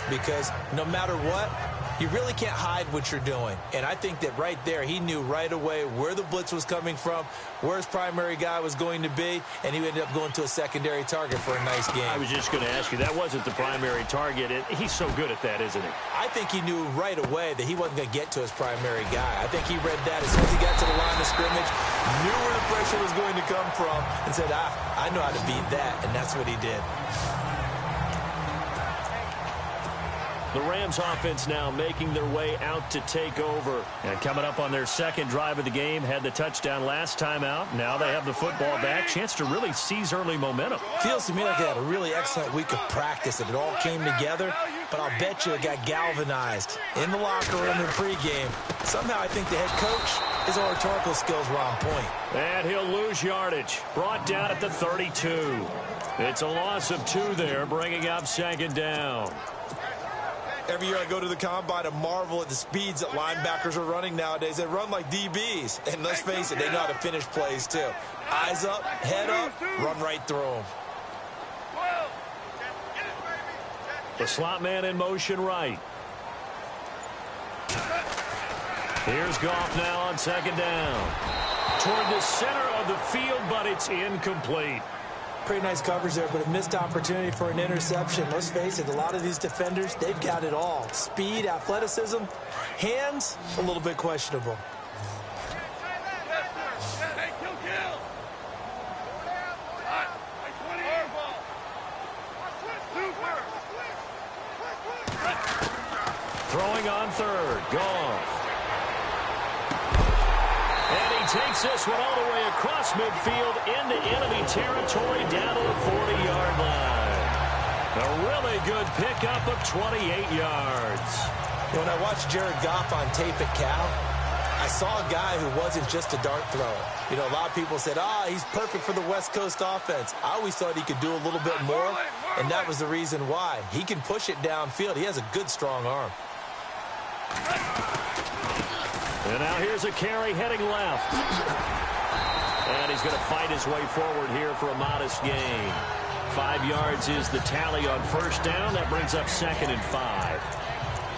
Because no matter what, you really can't hide what you're doing. And I think that right there, he knew right away where the blitz was coming from, where his primary guy was going to be, and he ended up going to a secondary target for a nice game. I was just going to ask you, that wasn't the primary target. He's so good at that, isn't he? I think he knew right away that he wasn't going to get to his primary guy. I think he read that as soon as he got to the line of scrimmage, knew where the pressure was going to come from, and said, I know how to beat that, and that's what he did. The Rams offense now making their way out to take over. And coming up on their second drive of the game, had the touchdown last time out. Now they have the football back. Chance to really seize early momentum. Feels to me like they had a really excellent week of practice and it all came together. But I'll bet you it got galvanized in the locker room in pregame. Somehow I think the head coach, his oratorical skills were on point. And he'll lose yardage. Brought down at the 32. It's a loss of 2 there, bringing up second down. Every year I go to the combine and marvel at the speeds that linebackers are running nowadays. They run like DBs. And let's face it, they know how to finish plays too. Eyes up, head up, run right through them. The slot man in motion right. Here's Goff now on second down. Toward the center of the field, but it's incomplete. Pretty nice coverage there, but a missed opportunity for an interception. Let's face it, a lot of these defenders, they've got it all. Speed, athleticism, hands, a little bit questionable. Throwing on third, Goff. And he takes this one all the way across midfield into enemy territory down to the 40-yard line. A really good pickup of 28 yards. When I watched Jared Goff on tape at Cal, I saw a guy who wasn't just a dart thrower. You know, a lot of people said, he's perfect for the West Coast offense. I always thought he could do a little bit more, and that was the reason why. He can push it downfield. He has a good, strong arm. And now here's a carry heading left. And he's going to fight his way forward here for a modest gain. 5 yards is the tally on first down. That brings up second and 5.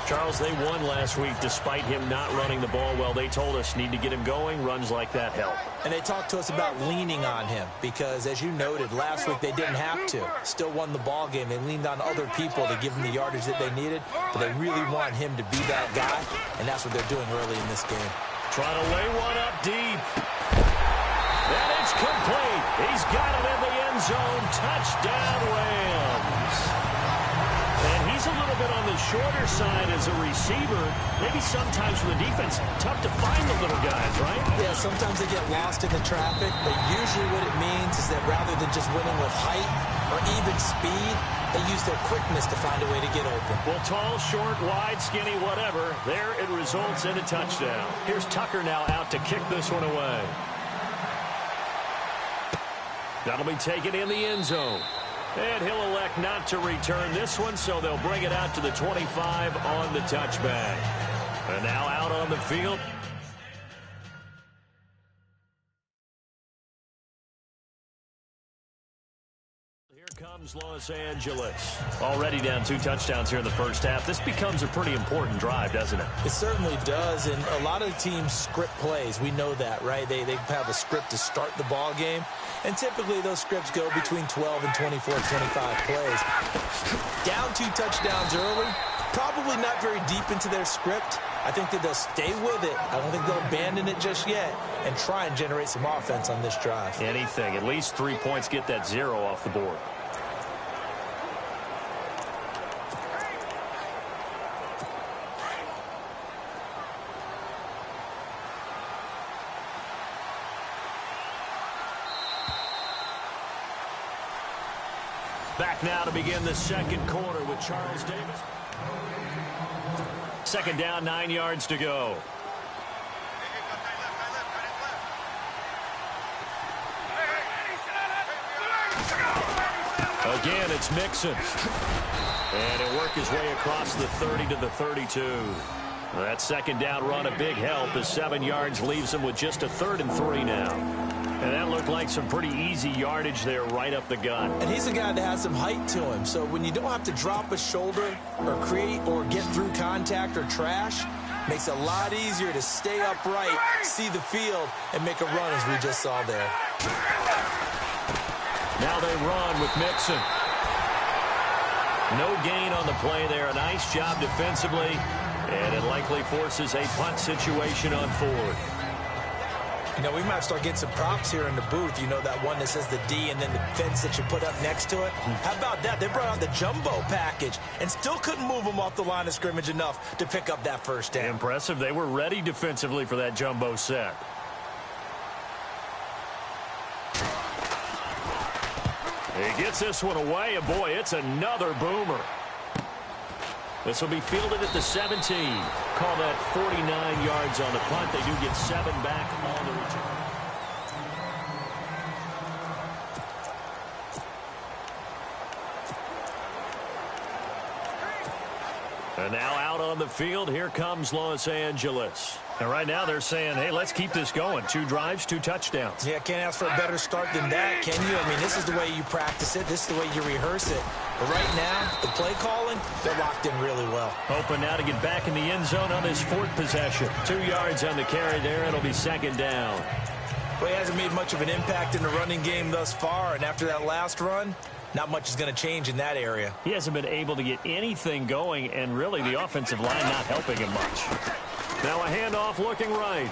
Charles, they won last week despite him not running the ball well. They told us need to get him going. Runs like that help. And they talked to us about leaning on him because, as you noted, last week they didn't have to. Still won the ball game. They leaned on other people to give them the yardage that they needed, but they really want him to be that guy, and that's what they're doing early in this game. Trying to lay one up deep. And it's complete. He's got it in the end zone. Touchdown, Rams. And he's a little bit on the shorter side as a receiver. Maybe sometimes for the defense, tough to find the little guys, right? Yeah, sometimes they get lost in the traffic, but usually what it means is that rather than just winning with height or even speed, they use their quickness to find a way to get open. Well, tall, short, wide, skinny, whatever, there it results in a touchdown. Here's Tucker now out to kick this one away. That'll be taken in the end zone. And he'll elect not to return this one, so they'll bring it out to the 25 on the touchback. And now out on the field. Here comes Los Angeles. Already down 2 touchdowns here in the first half. This becomes a pretty important drive, doesn't it? It certainly does, and a lot of the teams script plays. We know that, right? They have a script to start the ball game, and typically those scripts go between 12 and 24, 25 plays. Down 2 touchdowns early, probably not very deep into their script. I think that they'll stay with it. I don't think they'll abandon it just yet and try and generate some offense on this drive. Anything. At least 3 points, get that 0 off the board. Back now to begin the second quarter with Charles Davis. Second down, 9 yards to go. Again, it's Mixon. And he'll work his way across the 30 to the 32. That second down run, a big help as 7 yards leaves him with just a 3rd and 3 now. And that looked like some pretty easy yardage there right up the gut. And he's a guy that has some height to him. So when you don't have to drop a shoulder or create or get through contact or trash, makes it a lot easier to stay upright, see the field, and make a run as we just saw there. Now they run with Mixon. No gain on the play there. A nice job defensively. And it likely forces a punt situation on fourth. You know, we might start getting some props here in the booth. You know, that one that says the D and then the fence that you put up next to it. How about that? They brought out the jumbo package and still couldn't move them off the line of scrimmage enough to pick up that first down. Impressive. They were ready defensively for that jumbo set. He gets this one away, and boy, it's another boomer. This will be fielded at the 17. Call that 49 yards on the punt. They do get 7 back on the return. And now out on the field, here comes Los Angeles. And right now they're saying, hey, let's keep this going. 2 drives, 2 touchdowns. Yeah, can't ask for a better start than that, can you? I mean, this is the way you practice it. This is the way you rehearse it. But right now, the play calling, they're locked in really well. Hoping now to get back in the end zone on this 4th possession. 2 yards on the carry there. It'll be 2nd down. Well, he hasn't made much of an impact in the running game thus far. And after that last run, not much is going to change in that area. He hasn't been able to get anything going, and really the offensive line not helping him much. Now a handoff looking right.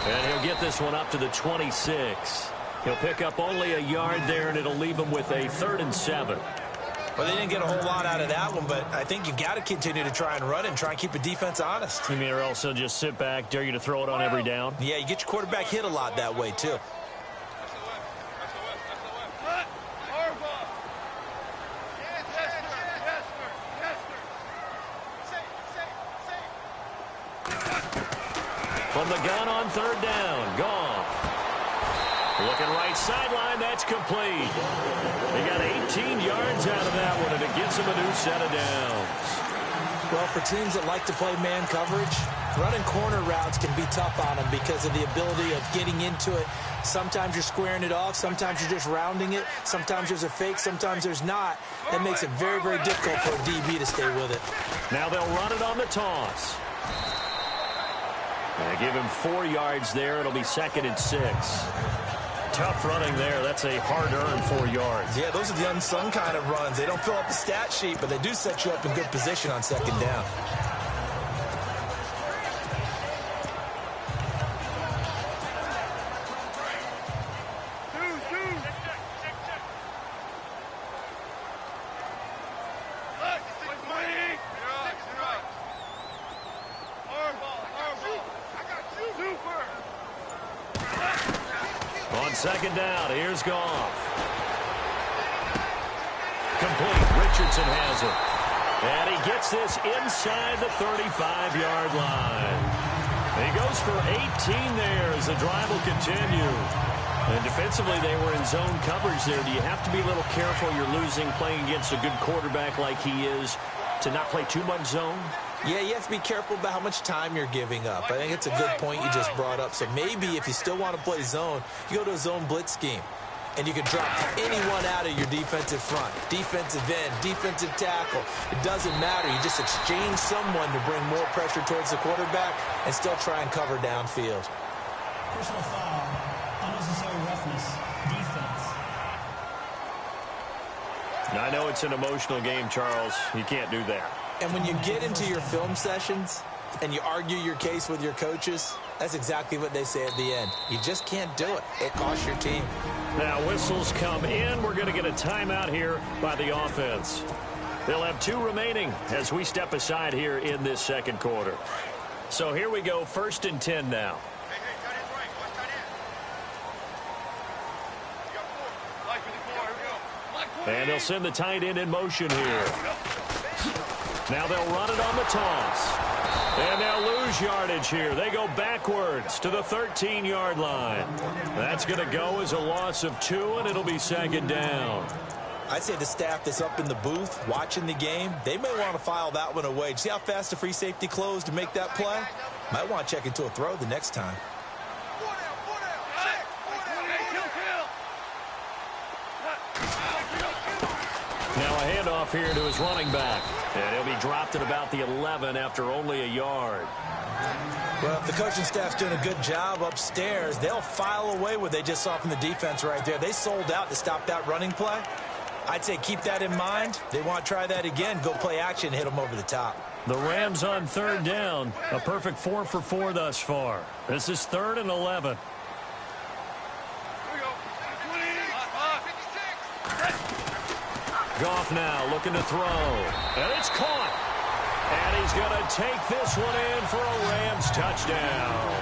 And he'll get this one up to the 26. He'll pick up only a yard there, and it'll leave him with a 3rd and 7. Well, they didn't get a whole lot out of that one, but I think you got to continue to try and run and try and keep the defense honest. You mean, or also just sit back, dare you to throw it on every down? Yeah, you get your quarterback hit a lot that way, too. From the gun on 3rd down, Goff. Looking right sideline, that's complete. He got 18 yards out of that one, and it gives him a new set of downs. Well, for teams that like to play man coverage, running corner routes can be tough on them because of the ability of getting into it. Sometimes you're squaring it off. Sometimes you're just rounding it. Sometimes there's a fake. Sometimes there's not. That makes it very, very difficult for a DB to stay with it. Now they'll run it on the toss. They give him 4 yards there. It'll be 2nd and 6. Tough running there. That's a hard-earned 4 yards. Yeah, those are the unsung kind of runs. They don't fill up the stat sheet, but they do set you up in good position on 2nd down. On 2nd down, here's Goff. Complete. Richardson has it. And he gets this inside the 35-yard line. He goes for 18 there as the drive will continue. And defensively, they were in zone coverage there. Do you have to be a little careful? You're losing playing against a good quarterback like he is to not play too much zone? Yeah, you have to be careful about how much time you're giving up. I think it's a good point you just brought up. So maybe if you still want to play zone, you go to a zone blitz scheme. And you can drop anyone out of your defensive front. Defensive end, defensive tackle. It doesn't matter. You just exchange someone to bring more pressure towards the quarterback and still try and cover downfield. Personal foul, unnecessary roughness, defense. Now, I know it's an emotional game, Charles. You can't do that. And when you get into your film sessions and you argue your case with your coaches, that's exactly what they say at the end. You just can't do it. It costs your team. Now whistles come in. We're going to get a timeout here by the offense. They'll have 2 remaining as we step aside here in this 2nd quarter. So here we go, 1st and 10 now. And they'll send the tight end in motion here. Now they'll run it on the toss. And they'll lose yardage here. They go backwards to the 13-yard line. That's going to go as a loss of 2, and it'll be 2nd down. I'd say the staff that's up in the booth watching the game, they may want to file that one away. See how fast the free safety closed to make that play? Might want to check into a throw the next time. handoff here to his running back. And he'll be dropped at about the 11 after only a yard. Well, if the coaching staff's doing a good job upstairs, they'll file away what they just saw from the defense right there. They sold out to stop that running play. I'd say keep that in mind. They want to try that again. Go play action, hit them over the top. The Rams on third down. A perfect 4 for 4 thus far. This is 3rd and 11. Goff now looking to throw. And it's caught. And he's going to take this one in for a Rams touchdown.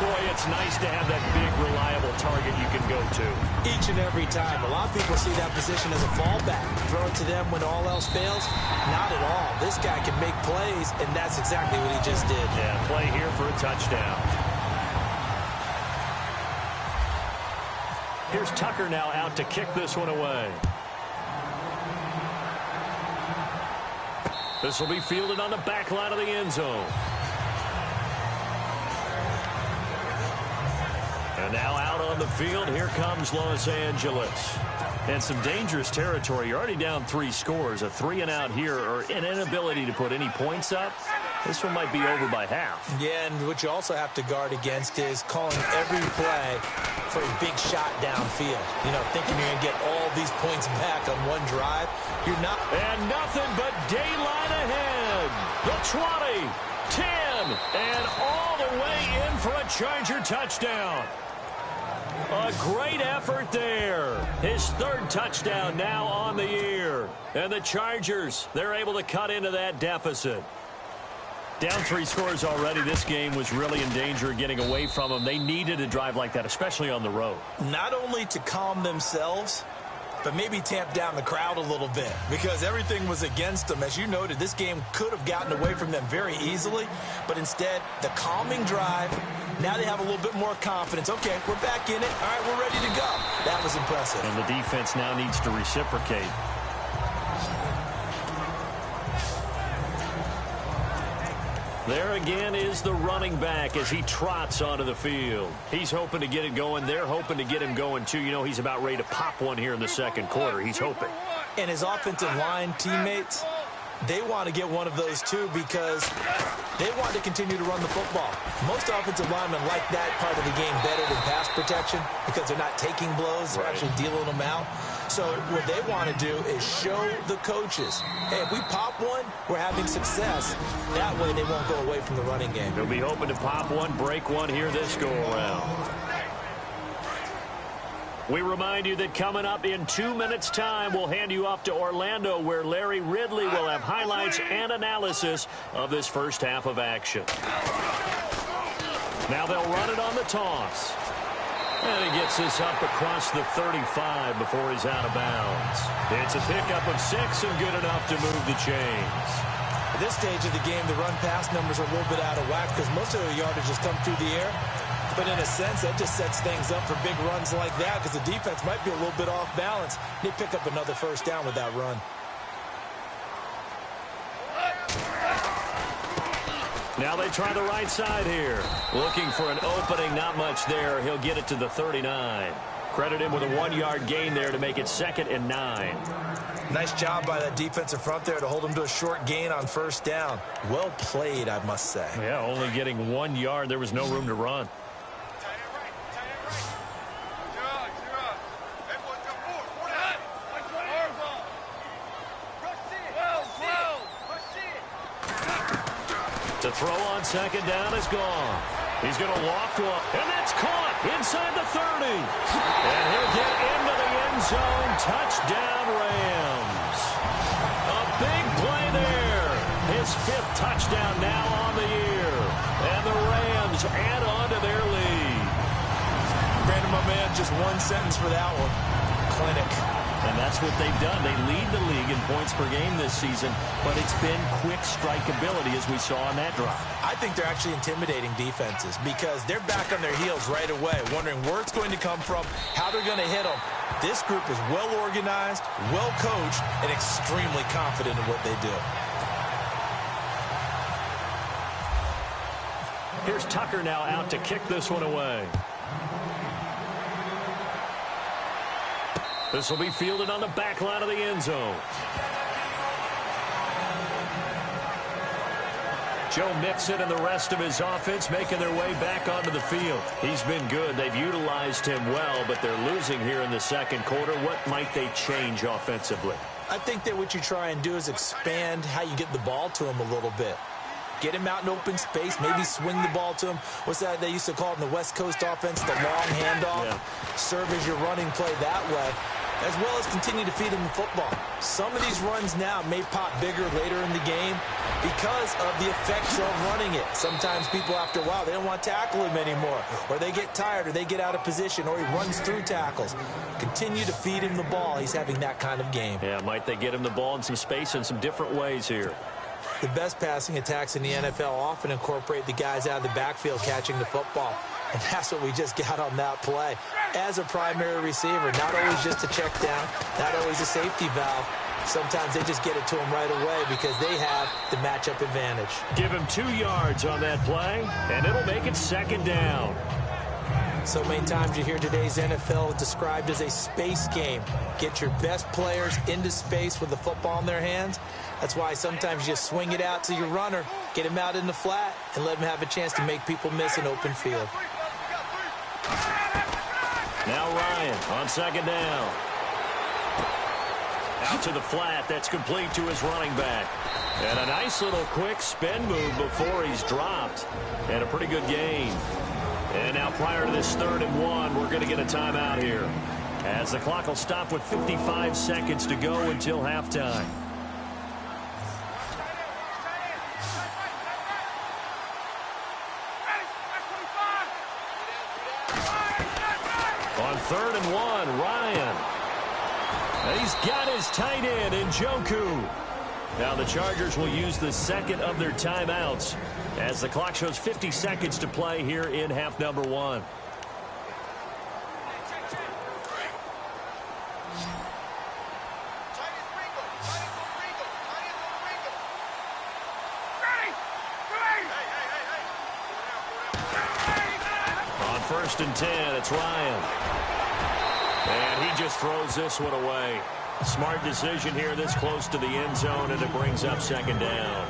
Boy, it's nice to have that big, reliable target you can go to. Each and every time. A lot of people see that position as a fallback. Throw it to them when all else fails. Not at all. This guy can make plays, and that's exactly what he just did. Yeah, play here for a touchdown. Here's Tucker now out to kick this one away. This will be fielded on the back line of the end zone. And now out on the field, here comes Los Angeles. And some dangerous territory. You're already down 3 scores. A 3-and-out here, or an inability to put any points up. This one might be over by half. Yeah, and what you also have to guard against is calling every play for a big shot downfield. You know, thinking you're going to get all these points back on one drive. You're not. And nothing but daylight ahead. The 20, 10, and all the way in for a Charger touchdown. A great effort there. His 3rd touchdown now on the year. And the Chargers, they're able to cut into that deficit. Down 3 scores already. This game was really in danger of getting away from them. They needed a drive like that, especially on the road. Not only to calm themselves, but maybe tamp down the crowd a little bit, because everything was against them. As you noted, this game could have gotten away from them very easily, but instead, the calming drive, now they have a little bit more confidence. Okay, we're back in it. All right, we're ready to go. That was impressive. And the defense now needs to reciprocate. There again is the running back as he trots onto the field. He's hoping to get it going. They're hoping to get him going, too. You know, he's about ready to pop one here in the second quarter. He's hoping. And his offensive line teammates, they want to get one of those, too, because they want to continue to run the football. Most offensive linemen like that part of the game better than pass protection because they're not taking blows. They're actually dealing them out. So what they want to do is show the coaches, hey, if we pop one, we're having success. That way they won't go away from the running game. They'll be hoping to pop one, break one here this go-around. We remind you that coming up in 2 minutes' time, we'll hand you off to Orlando, where Larry Ridley will have highlights and analysis of this first half of action. Now they'll run it on the toss. And he gets this up across the 35 before he's out of bounds. It's a pickup of 6 and good enough to move the chains. At this stage of the game, the run-pass numbers are a little bit out of whack because most of the yardage has come through the air. But in a sense, that just sets things up for big runs like that because the defense might be a little bit off balance. They pick up another first down with that run. Now they try the right side here. Looking for an opening, not much there. He'll get it to the 39. Credit him with a 1-yard gain there to make it 2nd and 9. Nice job by that defensive front there to hold him to a short gain on first down. Well played, I must say. Yeah, only getting 1 yard. There was no room to run. To throw on second down is gone. He's going to loft one, and that's caught inside the 30. And he'll get into the end zone. Touchdown, Rams. A big play there. His 5th touchdown now on the year. And the Rams add on to their lead. Brandon, my man, just one sentence for that one. Clinic. And that's what they've done. They lead the league in points per game this season, but it's been quick strike ability as we saw on that drive. I think they're actually intimidating defenses because they're back on their heels right away, wondering where it's going to come from, how they're going to hit them. This group is well organized, well coached, and extremely confident in what they do. Here's Tucker now out to kick this one away. This will be fielded on the back line of the end zone. Joe Mixon and the rest of his offense making their way back onto the field. He's been good. They've utilized him well, but they're losing here in the second quarter. What might they change offensively? I think that what you try and do is expand how you get the ball to him a little bit. Get him out in open space, maybe swing the ball to him. What's that they used to call it in the West Coast offense, the long handoff? Yeah. Serve as your running play that way, as well as continue to feed him the football. Some of these runs now may pop bigger later in the game because of the effects of running it. Sometimes people, after a while, they don't want to tackle him anymore, or they get tired, or they get out of position, or he runs through tackles. Continue to feed him the ball. He's having that kind of game. Yeah, might they get him the ball in some space in some different ways here? The best passing attacks in the NFL often incorporate the guys out of the backfield catching the football. And that's what we just got on that play. As a primary receiver, not always just a check down, not always a safety valve. Sometimes they just get it to him right away because they have the matchup advantage. Give him 2 yards on that play, and it'll make it second down. So many times you hear today's NFL described as a space game. Get your best players into space with the football in their hands. That's why sometimes you just swing it out to your runner, get him out in the flat, and let him have a chance to make people miss an open field. Now Ryan on second down. Out to the flat. That's complete to his running back. And a nice little quick spin move before he's dropped. And a pretty good gain. And now prior to this 3rd and 1, we're going to get a timeout here, as the clock will stop with 55 seconds to go until halftime. On 3rd and 1, Ryan. And he's got his tight end in Njoku. Now the Chargers will use the second of their timeouts as the clock shows 50 seconds to play here in half number 1. On 1st and 10, it's Ryan. And he just throws this one away. Smart decision here this close to the end zone, and it brings up second down.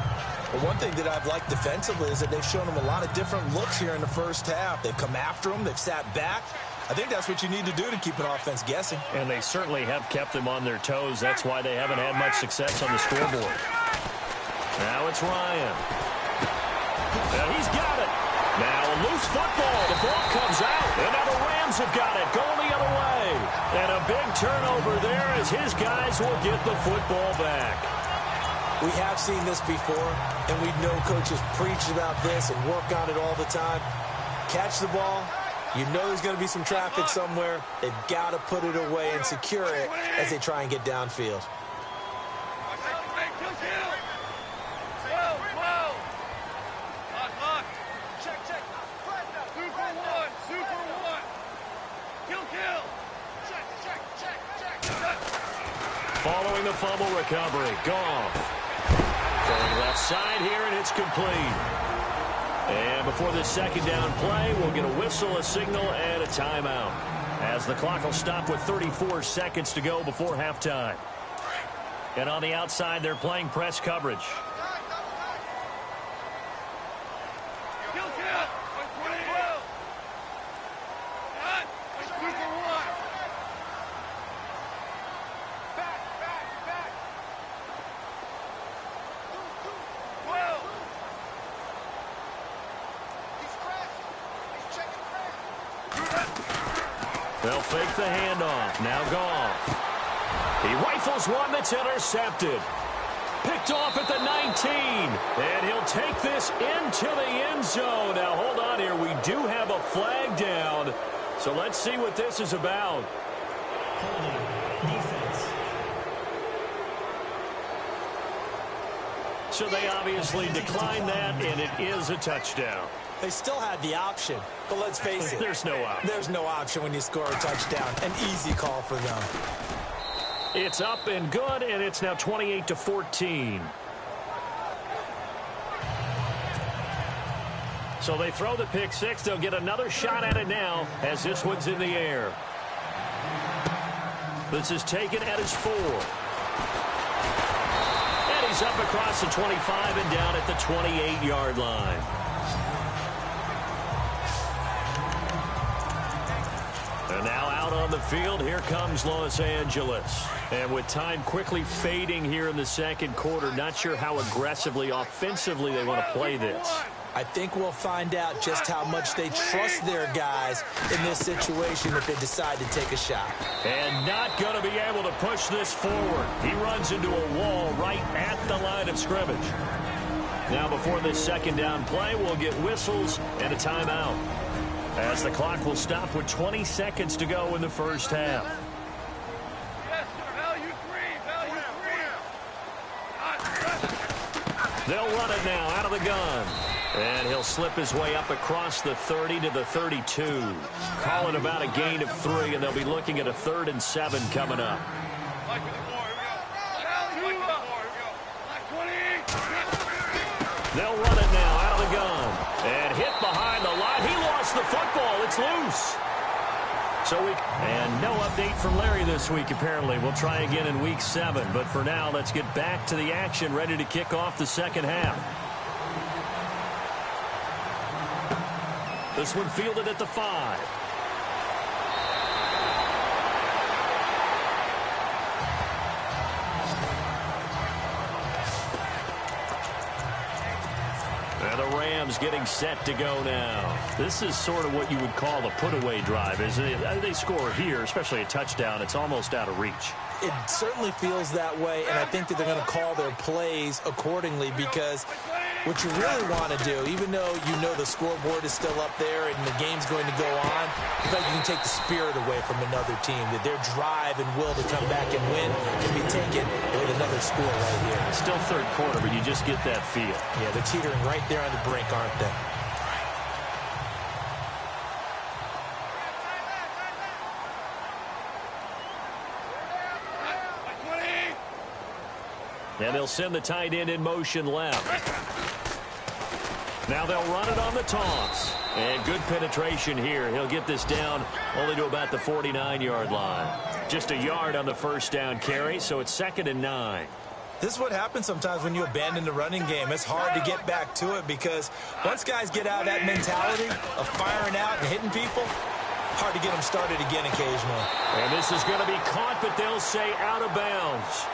Well, one thing that I've liked defensively is that they've shown him a lot of different looks here in the first half. They've come after him. They've sat back. I think that's what you need to do to keep an offense guessing. And they certainly have kept them on their toes. That's why they haven't had much success on the scoreboard. Now it's Ryan. Now he's got it. Now a loose football. The ball comes out. And now the Rams have got it. Going the other way. And a big turnover there as his guys will get the football back. We have seen this before, and we know coaches preach about this and work on it all the time. Catch the ball. You know there's going to be some traffic somewhere. They've got to put it away and secure it as they try and get downfield. Following the fumble recovery, Goff. Going left side here, and it's complete. And before this second down play, we'll get a whistle, a signal, and a timeout, as the clock will stop with 34 seconds to go before halftime. And on the outside, they're playing press coverage. They'll fake the handoff. Now Goff. He rifles one that's intercepted. Picked off at the 19. And he'll take this into the end zone. Now, hold on here. We do have a flag down. So let's see what this is about. Holding. Defense. So they obviously declined that, and it is a touchdown. They still had the option, but let's face it. There's no option. There's no option when you score a touchdown. An easy call for them. It's up and good, and it's now 28-14. So they throw the pick six. They'll get another shot at it now as this one's in the air. This is taken at his 4. And he's up across the 25 and down at the 28-yard line. And now out on the field, here comes Los Angeles. And with time quickly fading here in the second quarter, not sure how aggressively, offensively they want to play this. I think we'll find out just how much they trust their guys in this situation if they decide to take a shot. And not going to be able to push this forward. He runs into a wall right at the line of scrimmage. Now before this second down play, we'll get whistles and a timeout, as the clock will stop with 20 seconds to go in the first half. They'll run it now out of the gun. And he'll slip his way up across the 30 to the 32. Call it about a gain of 3, and they'll be looking at a 3rd and 7 coming up. They'll run it now out of the gun. And hit behind the line. He lost the football. It's loose. And no update from Larry this week, apparently. We'll try again in week 7. But for now, let's get back to the action, ready to kick off the second half. This one fielded at the 5. And the Rams getting set to go now. This is sort of what you would call a put-away drive, isn't it? They score here, especially a touchdown. It's almost out of reach. It certainly feels that way, and I think that they're going to call their plays accordingly, because what you really want to do, even though you know the scoreboard is still up there and the game's going to go on, you feel like you can take the spirit away from another team, that their drive and will to come back and win can be taken with another score right here. It's still third quarter, but you just get that feel. Yeah, they're teetering right there on the brink, aren't they? And they'll send the tight end in motion left. Now they'll run it on the toss. And good penetration here. He'll get this down only to about the 49-yard line. Just a yard on the first down carry, so it's 2nd and 9. This is what happens sometimes when you abandon the running game. It's hard to get back to it, because once guys get out of that mentality of firing out and hitting people, hard to get them started again occasionally. And this is going to be caught, but they'll say out of bounds.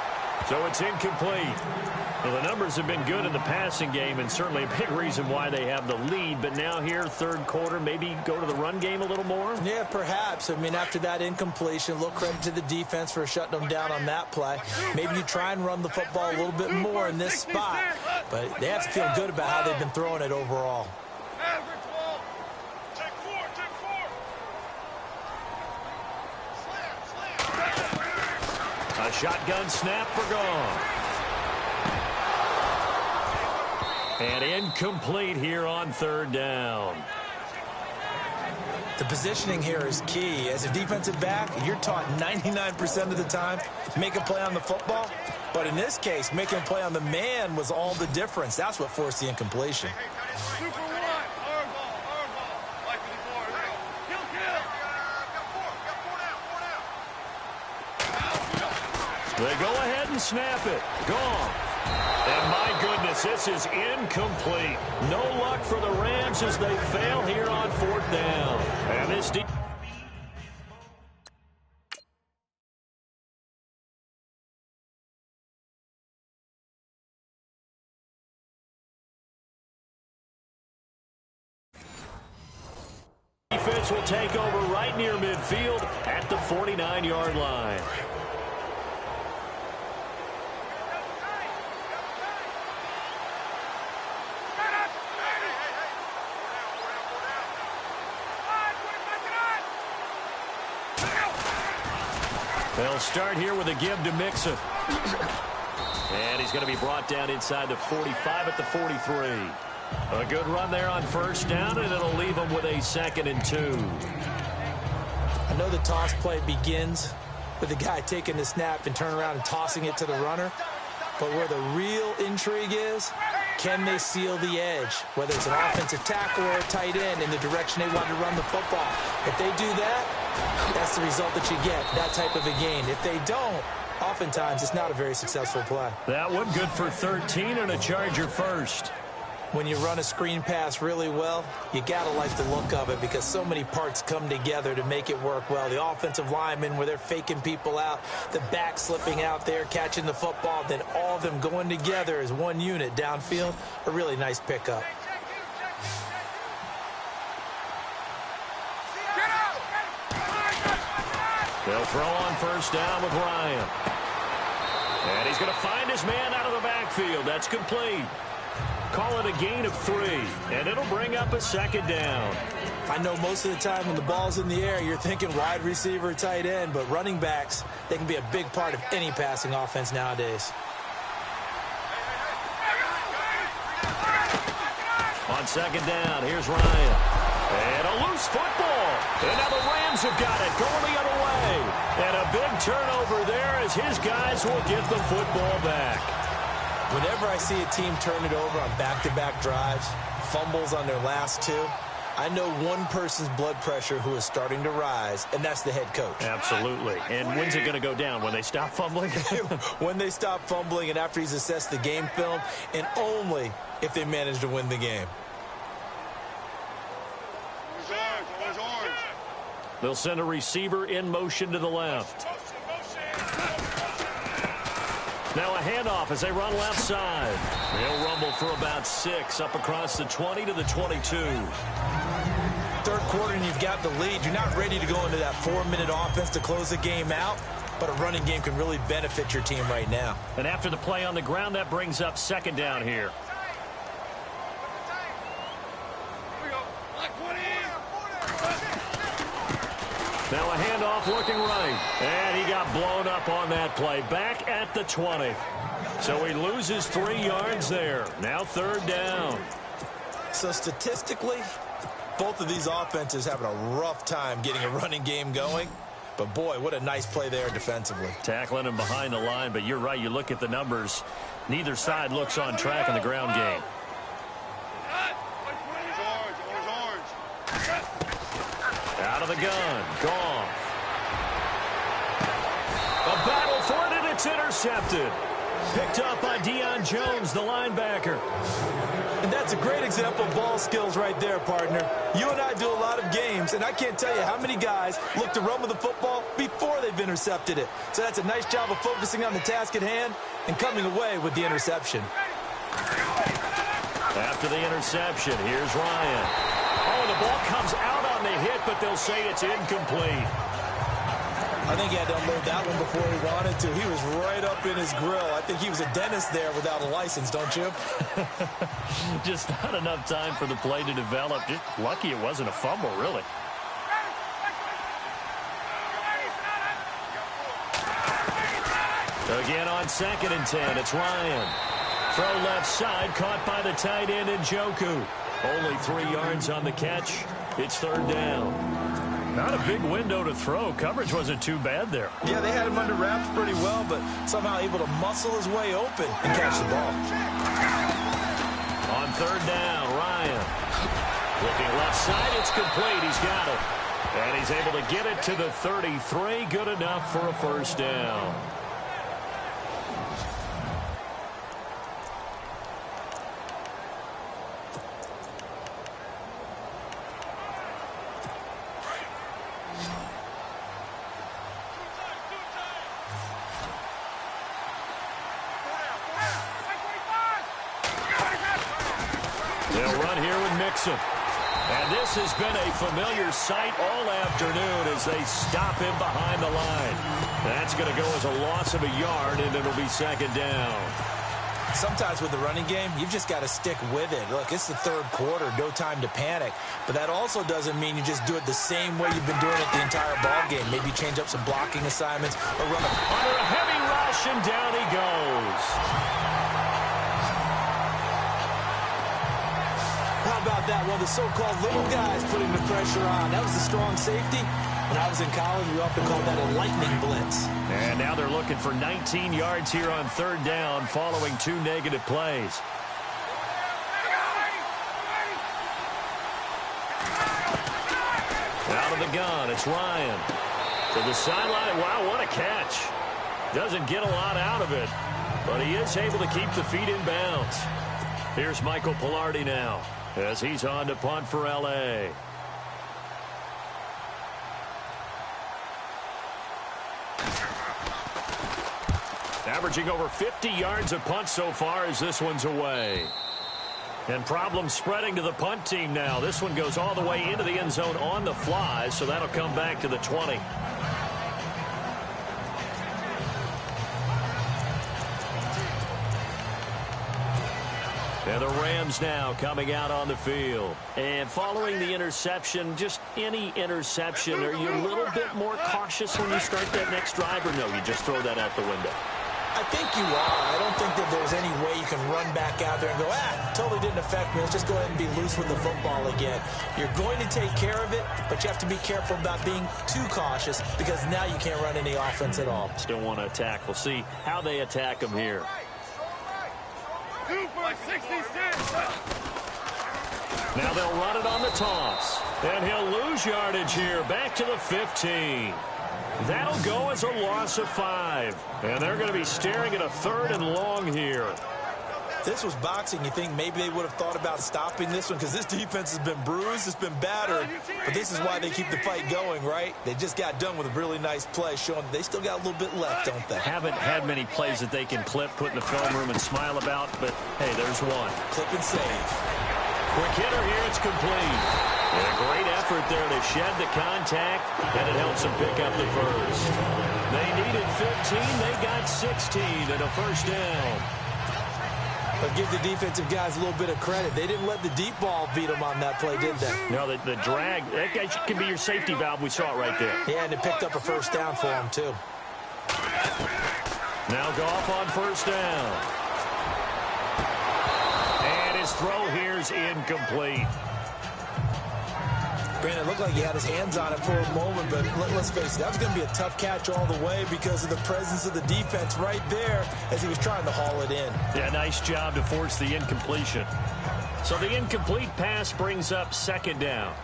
So it's incomplete. Well, the numbers have been good in the passing game, and certainly a big reason why they have the lead. But now here, third quarter, maybe go to the run game a little more? Yeah, perhaps. I mean, after that incompletion, a little credit to the defense for shutting them down on that play. Maybe you try and run the football a little bit more in this spot. But they have to feel good about how they've been throwing it overall. A shotgun snap for Goff. And incomplete here on 3rd down. The positioning here is key. As a defensive back, you're taught 99% of the time, make a play on the football. But in this case, making a play on the man was all the difference. That's what forced the incompletion. They go ahead and snap it. Gone. And my goodness, this is incomplete. No luck for the Rams as they fail here on 4th down. And this defense will take over right near midfield at the 49-yard line. They'll start here with a give to Mixon. And he's going to be brought down inside the 45 at the 43. A good run there on 1st down, and it'll leave him with a 2nd and 2. I know the toss play begins with the guy taking the snap and turning around and tossing it to the runner. But where the real intrigue is Can they seal the edge, whether it's an offensive tackle or a tight end, in the direction they want to run the football? If they do that, that's the result that you get, that type of a gain. If they don't, oftentimes it's not a very successful play. That one good for 13 and a Charger first. When you run a screen pass really well, you got to like the look of it because so many parts come together to make it work well. The offensive linemen, where they're faking people out, the back slipping out there, catching the football, then all of them going together as one unit downfield, a really nice pickup. They'll throw on first down with Ryan. And he's going to find his man out of the backfield. That's complete. Call it a gain of 3, and it'll bring up a second down. I know most of the time when the ball's in the air, you're thinking wide receiver, tight end, but running backs, they can be a big part of any passing offense nowadays. On second down, here's Ryan. And a loose football. And now the Rams have got it, going the other way. And a big turnover there as his guys will get the football back. Whenever I see a team turn it over on back-to-back drives, fumbles on their last 2, I know one person's blood pressure who is starting to rise, and that's the head coach. Absolutely. And when's it going to go down? When they stop fumbling? When they stop fumbling and after he's assessed the game film, and only if they manage to win the game. They'll send a receiver in motion to the left. Now a handoff as they run left side. They'll rumble for about 6 up across the 20 to the 22. Third quarter and you've got the lead. You're not ready to go into that 4-minute offense to close the game out, but a running game can really benefit your team right now. And after the play on the ground, that brings up second down here. Now a handoff looking right. And he got blown up on that play. Back at the 20. So he loses 3 yards there. Now third down. So statistically, both of these offenses having a rough time getting a running game going. But boy, what a nice play there defensively. Tackling him behind the line, but you're right. You look at the numbers. Neither side looks on track in the ground game. Out of the gun. Goff. A battle for it, and it's intercepted. Picked up by Deion Jones, the linebacker. And that's a great example of ball skills right there, partner. You and I do a lot of games, and I can't tell you how many guys look to run with the football before they've intercepted it. So that's a nice job of focusing on the task at hand and coming away with the interception. After the interception, here's Ryan. Oh, the ball comes out on the hit, but they'll say it's incomplete. I think he had to unload that one before he wanted to. He was right up in his grill. I think he was a dentist there without a license, don't you? Just not enough time for the play to develop. Just lucky it wasn't a fumble, really. Again on 2nd and 10, it's Ryan. Throw left side, caught by the tight end Njoku. Only 3 yards on the catch. It's third down. Not a big window to throw. Coverage wasn't too bad there. Yeah, they had him under wraps pretty well, but somehow able to muscle his way open and catch the ball. On third down, Ryan. Looking left side, it's complete. He's got it. And he's able to get it to the 33. Good enough for a first down. They'll run here with Mixon. And this has been a familiar sight all afternoon as they stop him behind the line. That's going to go as a loss of a yard, and it'll be second down. Sometimes with the running game, you've just got to stick with it. Look, it's the third quarter, no time to panic. But that also doesn't mean you just do it the same way you've been doing it the entire ball game. Maybe change up some blocking assignments or run under a heavy rush, and down he goes. How about that? Well, the so-called little guys putting the pressure on. That was the strong safety. When I was in college, we often called that a lightning blitz. And now they're looking for 19 yards here on third down following 2 negative plays. of the gun, it's Ryan. To the sideline. Wow, what a catch. Doesn't get a lot out of it, but he is able to keep the feet in bounds. Here's Michael Pilardi now as he's on to punt for L.A. Averaging over 50 yards a punt so far as this one's away. And problems spreading to the punt team now. This one goes all the way into the end zone on the fly, so that'll come back to the 20. And the Rams now coming out on the field. And following the interception, just any interception, are you a little bit more cautious when you start that next drive, or no, you just throw that out the window? I think you are. I don't think that there's any way you can run back out there and go, totally didn't affect me. Let's just go ahead and be loose with the football again. You're going to take care of it, but you have to be careful about being too cautious because now you can't run any offense at all. Still want to attack. We'll see how they attack them here. 2 for 66. Now they'll run it on the toss. And he'll lose yardage here. Back to the 15. That'll go as a loss of 5. And they're going to be staring at a 3rd and long here. If this was boxing, you think maybe they would have thought about stopping this one because this defense has been bruised, it's been battered. But this is why they keep the fight going, right? They just got done with a really nice play showing they still got a little bit left, don't they? Haven't had many plays that they can clip, put in the film room, and smile about. But, hey, there's one. Clip and save. Quick hitter here, it's complete. And a great effort there to shed the contact, and it helps them pick up the first. They needed 15, they got 16 and a first down. But give the defensive guys a little bit of credit. They didn't let the deep ball beat them on that play, did they? No, the drag, that guy can be your safety valve. We saw it right there. Yeah, and it picked up a first down for them, too. Now Goff on first down. And his throw here's incomplete. Granted, it looked like he had his hands on it for a moment, but let's face it, that was going to be a tough catch all the way because of the presence of the defense right there as he was trying to haul it in. Yeah, nice job to force the incompletion. So the incomplete pass brings up 2nd down.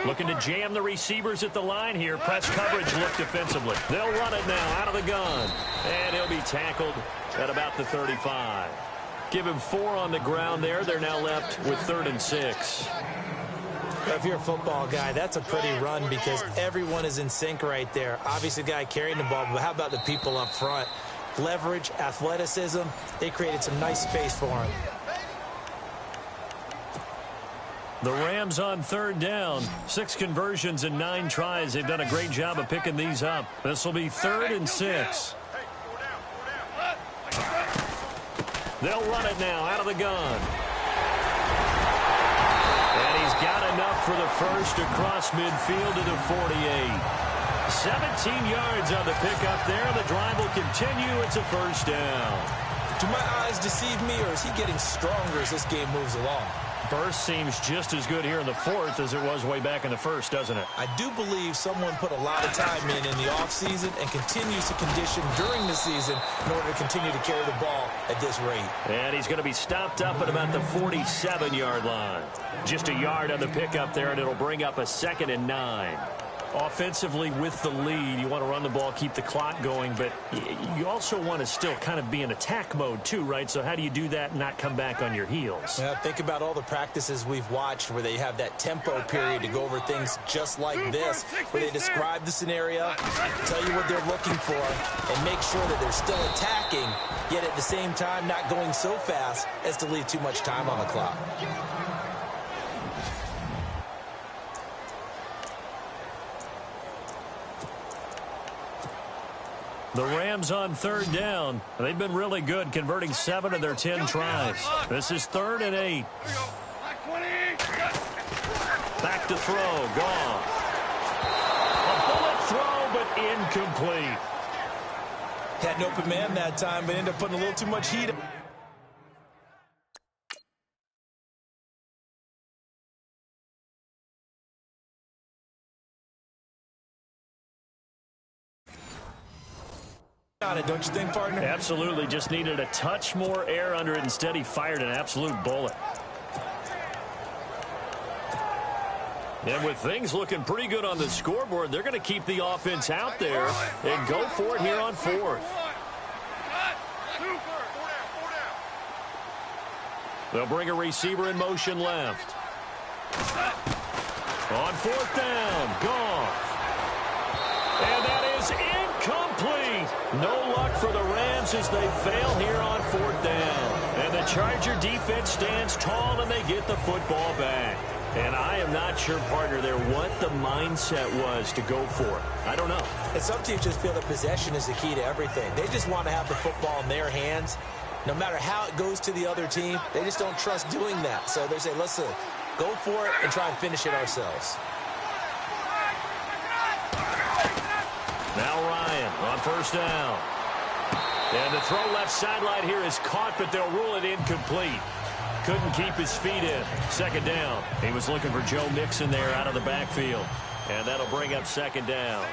Looking to jam the receivers at the line here. Press coverage look defensively. They'll run it now out of the gun. And he'll be tackled at about the 35. Give him 4 on the ground there. They're now left with 3rd and 6. If you're a football guy, that's a pretty run because everyone is in sync right there. Obviously, the guy carrying the ball, but how about the people up front? Leverage, athleticism, they created some nice space for him. The Rams on 3rd down. 6 conversions and 9 tries. They've done a great job of picking these up. This will be 3rd and 6. They'll run it now out of the gun. And he's got enough for the first across midfield to the 48. 17 yards on the pickup there. The drive will continue. It's a first down. Do my eyes deceive me, or is he getting stronger as this game moves along? Burst seems just as good here in the 4th as it was way back in the 1st, doesn't it? I do believe someone put a lot of time in the offseason and continues to condition during the season in order to continue to carry the ball at this rate. And he's going to be stopped up at about the 47-yard line. Just a yard on the pickup there, and it'll bring up a 2nd and 9. Offensively with the lead, you want to run the ball, keep the clock going, but you also want to still kind of be in attack mode too, right? So how do you do that and not come back on your heels? Yeah, think about all the practices we've watched where they have that tempo period to go over things just like this, where they describe the scenario, tell you what they're looking for, and make sure that they're still attacking, yet at the same time not going so fast as to leave too much time on the clock. The Rams on 3rd down. They've been really good, converting 7 of their 10 tries. This is 3rd and 8. Back to throw. Goff. A bullet throw, but incomplete. Had an open man that time, but ended up putting a little too much heat. On it, don't you think, partner? Absolutely. Just needed a touch more air under it. Instead, he fired an absolute bullet. And with things looking pretty good on the scoreboard, they're going to keep the offense out there and go for it here on fourth. They'll bring a receiver in motion left. On fourth down, Goff. And that is incomplete. No luck for the Rams as they fail here on fourth down. And the Charger defense stands tall and they get the football back. And I am not sure, partner, there what the mindset was to go for it. I don't know. And some teams just feel that possession is the key to everything. They just want to have the football in their hands. No matter how it goes to the other team, they just don't trust doing that. So they say, listen, go for it and try and finish it ourselves. Now Ryan on first down. And the throw left sideline here is caught, but they'll rule it incomplete. Couldn't keep his feet in. Second down. He was looking for Joe Mixon there out of the backfield. And that'll bring up second down.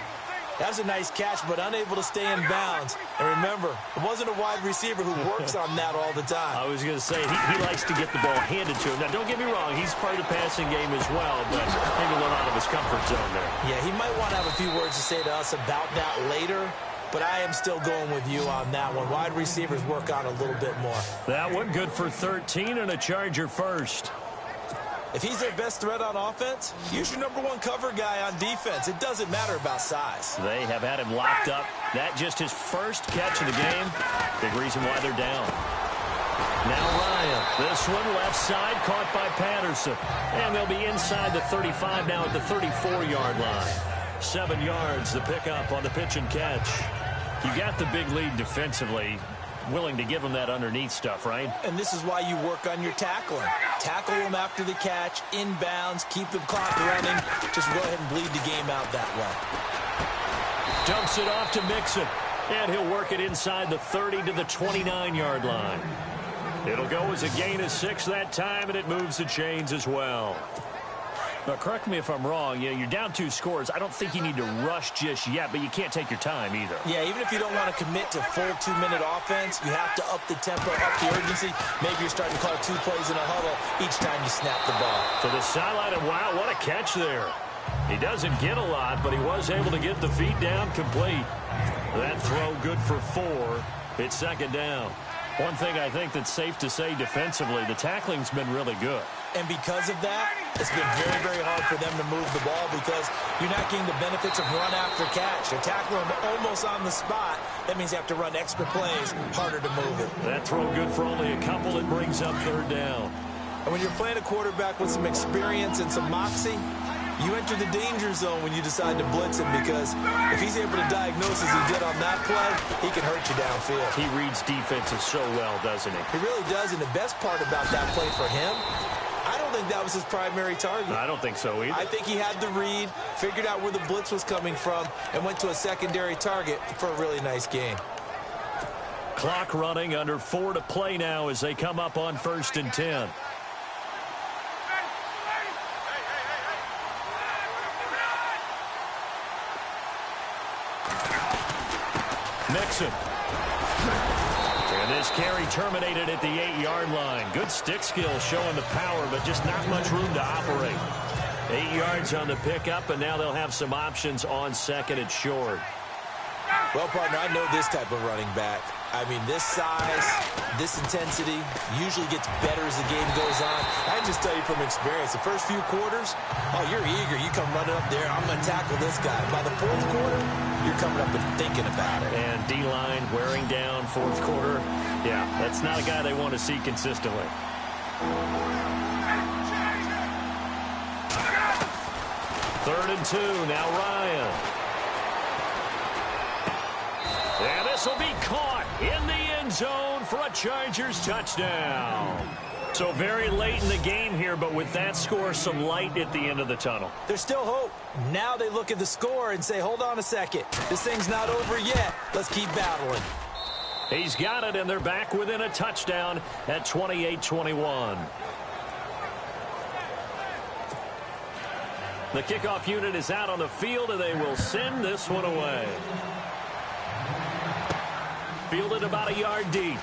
That was a nice catch, but unable to stay in bounds. And remember, it wasn't a wide receiver who works on that all the time. I was going to say, he likes to get the ball handed to him. Now, don't get me wrong, he's part of the passing game as well, but maybe a little out of his comfort zone there. Yeah, he might want to have a few words to say to us about that later, but I am still going with you on that one. Wide receivers work on a little bit more. That one good for 13 and a Charger first. If he's their best threat on offense, use your number one cover guy on defense. It doesn't matter about size. They have had him locked up. That just his first catch of the game. Big reason why they're down. Now Ryan. This one left side caught by Patterson. And they'll be inside the 35 now at the 34-yard line. 7 yards the pickup on the pitch and catch. You got the big lead defensively. Willing to give them that underneath stuff, right? And this is why you work on your tackling. Tackle them after the catch, inbounds, keep the clock running. Just go ahead and bleed the game out that way. Dumps it off to Mixon. And he'll work it inside the 30 to the 29-yard line. It'll go as a gain of 6 that time, and it moves the chains as well. Now, correct me if I'm wrong. You know, you're down 2 scores. I don't think you need to rush just yet, but you can't take your time either. Yeah, even if you don't want to commit to full 2-minute offense, you have to up the tempo, up the urgency. Maybe you're starting to call 2 plays in a huddle each time you snap the ball. To the sideline, and wow, what a catch there. He doesn't get a lot, but he was able to get the feet down complete. That throw good for 4. It's second down. One thing I think that's safe to say defensively, the tackling's been really good. And because of that, it's been very, very hard for them to move the ball because you're not getting the benefits of run after catch. They're tackling them almost on the spot. That means you have to run extra plays, harder to move it. That throw good for only a couple. It brings up third down. And when you're playing a quarterback with some experience and some moxie, you enter the danger zone when you decide to blitz him because if he's able to diagnose as he did on that play, he can hurt you downfield. He reads defenses so well, doesn't he? He really does, and the best part about that play for him, I don't think that was his primary target. I don't think so either. I think he had the read, figured out where the blitz was coming from, and went to a secondary target for a really nice game. Clock running, under 4 to play now as they come up on 1st and 10. Mixon. And this carry terminated at the 8-yard line. Good stick skill showing the power, but just not much room to operate. 8 yards on the pickup, and now they'll have some options on 2nd and short. Well, partner, I know this type of running back. I mean, this size, this intensity usually gets better as the game goes on. I can just tell you from experience, the first few quarters, oh, you're eager. You come running up there, I'm going to tackle this guy. By the 4th quarter, you're coming up and thinking about it. And D-line wearing down 4th quarter. Yeah, that's not a guy they want to see consistently. Third and 2, now Ryan. And this will be caught in the end zone for a Chargers touchdown. So very late in the game here, but with that score, some light at the end of the tunnel. There's still hope. Now they look at the score and say, hold on a second. This thing's not over yet. Let's keep battling. He's got it, and they're back within a touchdown at 28-21. The kickoff unit is out on the field, and they will send this one away. Fielded about a yard deep.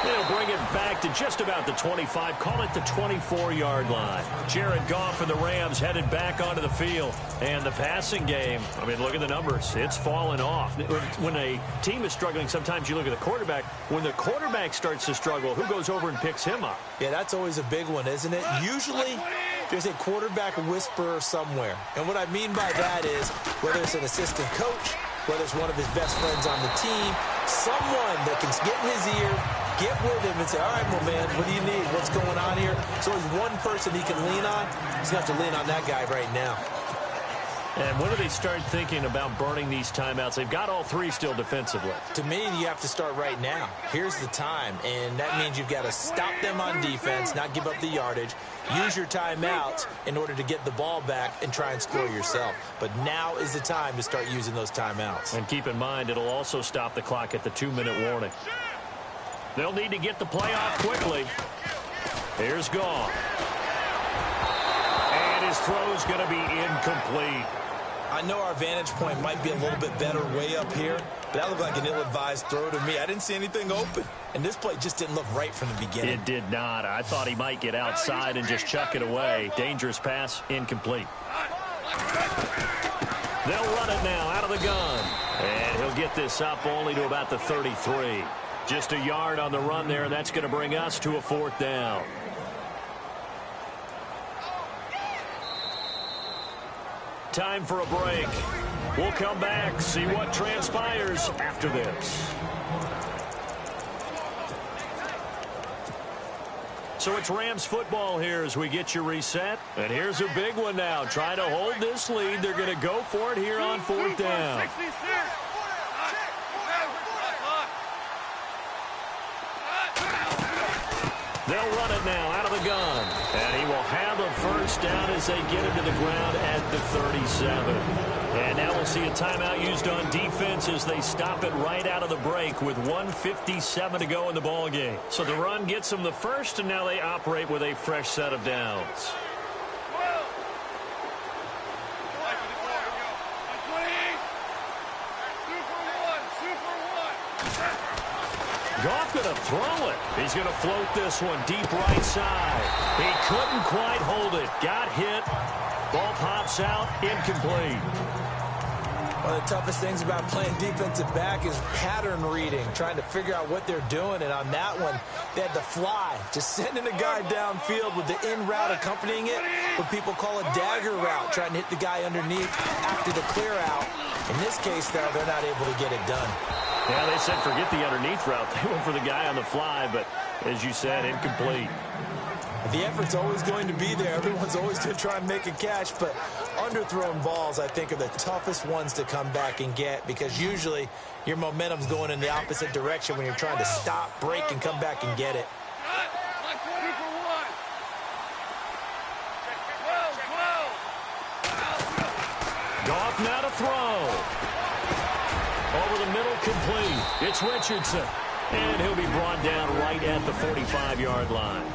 They'll bring it back to just about the 25. Call it the 24-yard line. Jared Goff and the Rams headed back onto the field. And the passing game, I mean, look at the numbers. It's fallen off. When a team is struggling, sometimes you look at the quarterback. When the quarterback starts to struggle, who goes over and picks him up? Yeah, that's always a big one, isn't it? Usually, there's a quarterback whisperer somewhere. And what I mean by that is, whether it's an assistant coach, whether it's one of his best friends on the team, someone that can get in his ear, get with him and say, all right, well, man, what do you need? What's going on here? So there's one person he can lean on. He's going to have to lean on that guy right now. And when do they start thinking about burning these timeouts? They've got all three still defensively. To me, you have to start right now. Here's the time, and that means you've got to stop them on defense, not give up the yardage, use your timeouts in order to get the ball back and try and score yourself. But now is the time to start using those timeouts. And keep in mind, it'll also stop the clock at the 2-minute warning. They'll need to get the play off quickly. Here's Goff. And his throw's going to be incomplete. I know our vantage point might be a little bit better way up here, but that looked like an ill-advised throw to me. I didn't see anything open, and this play just didn't look right from the beginning. It did not. I thought he might get outside and just chuck it away. Dangerous pass, incomplete. They'll run it now out of the gun, and he'll get this up only to about the 33. Just a yard on the run there, and that's going to bring us to a 4th down. Time for a break. We'll come back, see what transpires after this. So it's Rams football here as we get you reset. And here's a big one now. Trying to hold this lead. They're going to go for it here on 4th down. They'll run it now out of the gun. And he will have a 1st down as they get him to the ground at the 37. And now we'll see a timeout used on defense as they stop it right out of the break with 1:57 to go in the ball game. So the run gets them the first, and now they operate with a fresh set of downs. Goff going to throw it. He's going to float this one deep right side. He couldn't quite hold it. Got hit. Ball pops out. Incomplete. One of the toughest things about playing defensive back is pattern reading, trying to figure out what they're doing. And on that one, they had to fly, just sending a guy downfield with the in route accompanying it, what people call a dagger route, trying to hit the guy underneath after the clear out. In this case, though, they're not able to get it done. Yeah, they said forget the underneath route. They went for the guy on the fly, but as you said, incomplete. The effort's always going to be there. Everyone's always going to try and make a catch, but underthrown balls, I think, are the toughest ones to come back and get because usually your momentum's going in the opposite direction when you're trying to stop, break, and come back and get it. Goff now to throw. Over the middle, complete. It's Richardson. And he'll be brought down right at the 45-yard line.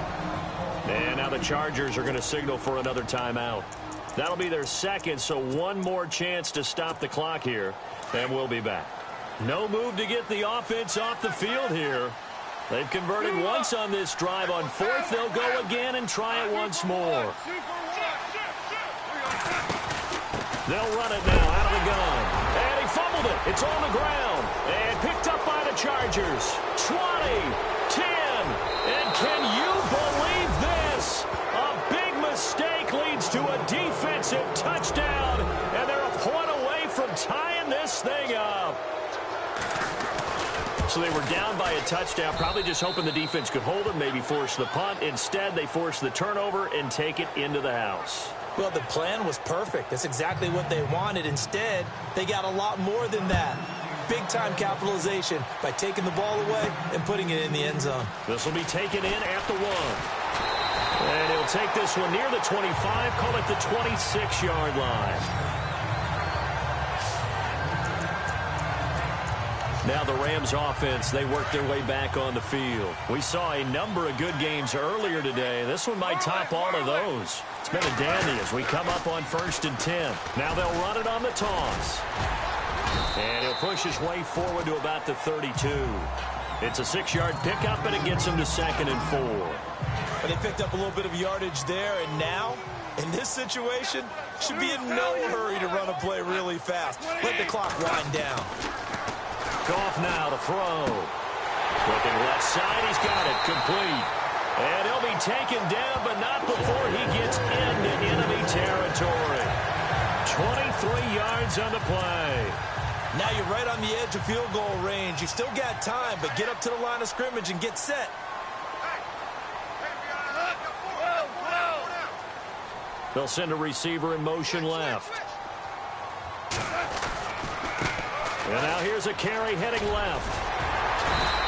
And now the Chargers are going to signal for another timeout. That'll be their second, so one more chance to stop the clock here. And we'll be back. No move to get the offense off the field here. They've converted once on this drive. On 4th, they'll go again and try it once more. They'll run it now out of the gun. And he fumbled it. It's on the ground. And picked up by the Chargers. 20, 10. And can you believe this? A big mistake leads to a defensive touchdown. And they're a point away from tying this thing up. So they were down by a touchdown, probably just hoping the defense could hold them, maybe force the punt. Instead, they force the turnover and take it into the house. Well, the plan was perfect. That's exactly what they wanted. Instead, they got a lot more than that. Big-time capitalization by taking the ball away and putting it in the end zone. This will be taken in at the 1. And he'll take this one near the 25, call it the 26-yard line. Now the Rams offense, they work their way back on the field. We saw a number of good games earlier today. This one might top all of those. It's been a dandy as we come up on 1st and 10. Now they'll run it on the toss. And he'll push his way forward to about the 32. It's a 6-yard pickup, and it gets him to 2nd and 4. But they picked up a little bit of yardage there, and now, in this situation, should be in no hurry to run a play really fast. Let the clock wind down. Goff now to throw. Looking left side, he's got it, complete. And he'll be taken down, but not before he gets into enemy territory. 23 yards on the play. Now you're right on the edge of field goal range. You still got time, but get up to the line of scrimmage and get set. They'll send a receiver in motion left. And now here's a carry heading left.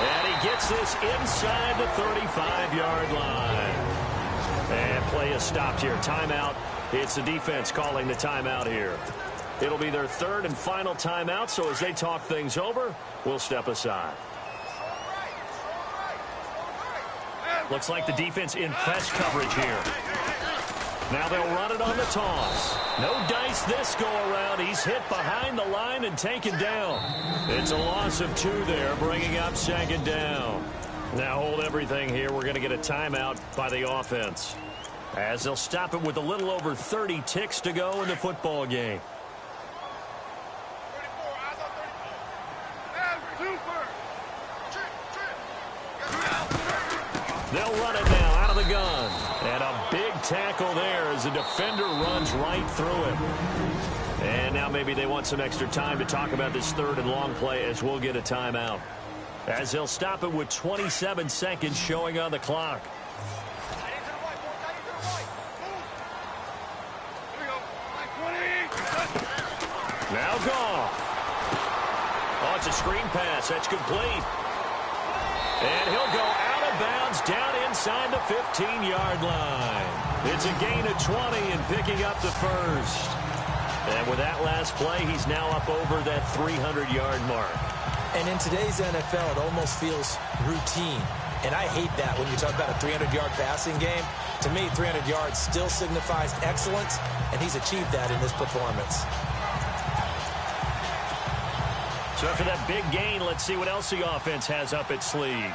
And he gets this inside the 35-yard line. And play is stopped here. Timeout. It's the defense calling the timeout here. It'll be their 3rd and final timeout, so as they talk things over, we'll step aside. Looks like the defense in press coverage here. Now they'll run it on the toss. No dice this go-around. He's hit behind the line and taken down. It's a loss of 2 there, bringing up 2nd down. Now hold everything here. We're going to get a timeout by the offense, as they'll stop it with a little over 30 ticks to go in the football game. They'll run it now out of the gun. And a big tackle there as the defender runs right through him. And now maybe they want some extra time to talk about this 3rd and long play, as we'll get a timeout, as they'll stop it with 27 seconds showing on the clock. Now Goff. Oh, it's a screen pass. That's complete. And he'll go out of bounds down inside the 15-yard line. It's a gain of 20 and picking up the 1st. And with that last play, he's now up over that 300-yard mark. And in today's NFL, it almost feels routine. And I hate that when you talk about a 300-yard passing game. To me, 300 yards still signifies excellence, and he's achieved that in this performance. So after that big gain, let's see what else the offense has up its sleeve.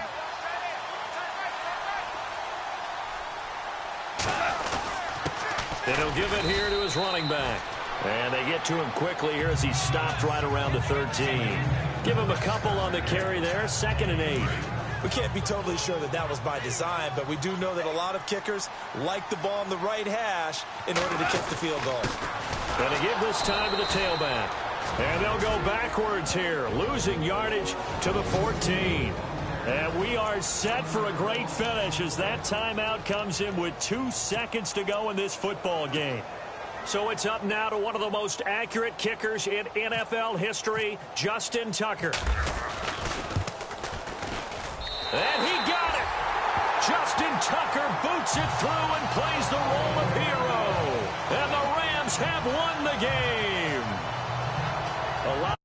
And he'll give it here to his running back. And they get to him quickly here as he stopped right around the 13. Give him a couple on the carry there, 2nd and 8. We can't be totally sure that that was by design, but we do know that a lot of kickers like the ball on the right hash in order to kick the field goal. Going to give this time to the tailback. And they'll go backwards here, losing yardage to the 14. And we are set for a great finish as that timeout comes in with 2 seconds to go in this football game. So it's up now to one of the most accurate kickers in NFL history, Justin Tucker. And he got it. Justin Tucker boots it through and plays the role of hero. And the Rams have won the game. A lot